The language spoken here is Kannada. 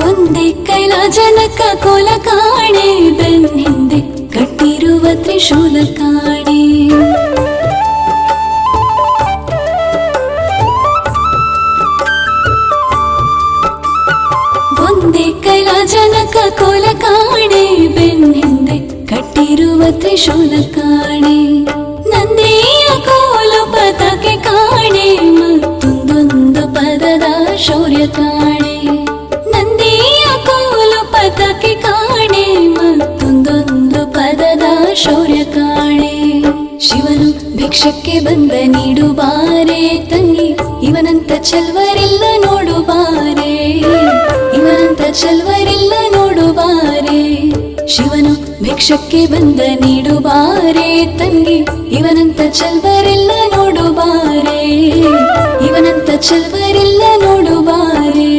ಒಂದೇ ಕೈಲಾಜನಕ ಕೋಲ ಕಾಣೆ, ಬೆನ್ ಹಿಂದೆ ಕಟ್ಟಿರುವ ತ್ರಿಶೂಲ ಕಾಣೆ. ಒಂದೇ ಕೈಲಾಜನಕ ಕೋಲ ಕಾಣೆ, ಬೆನ್ ಹಿಂದೆ ಕಟ್ಟಿರುವ ತ್ರಿಶೂಲ ಕಾಣೆ. ನಂದಿಯ ಕೋಲು ಪದಕ್ಕೆ ಕಾಣೆ, ಮತ್ತೊಂದೊಂದು ಪದದ ಶೌರ್ಯ ಕಾಣೆ. ನಂದಿಯ ಕೋಲು ಪದಕ್ಕೆ ಕಾಣೆ, ಮತ್ತೊಂದೊಂದು ಪದದ ಶೌರ್ಯ ಕಾಣೆ. ಶಿವನು ಭಿಕ್ಷಕ್ಕೆ ಬಂದ ನೀಡುಬಾರೆ ತಂಗಿ, ಇವನಂತ ಚೆಲ್ವರಿಲ್ಲ ನೋಡುಬಾರೆ, ಇವನಂತ ಚೆಲ್ವರಿಲ್ಲ ನೋಡುಬಾರೆ. ಶಿವನು ಭಿಕ್ಷಕ್ಕೆ ಬಂದ ನೀಡುಬಾರೆ ತಂಗಿ, ಇವನಂತ ಚೆಲ್ವರಿಲ್ಲ ನೋಡುಬಾರೆ, ಇವನಂತ ಚೆಲ್ವರಿಲ್ಲ ನೋಡುಬಾರೆ.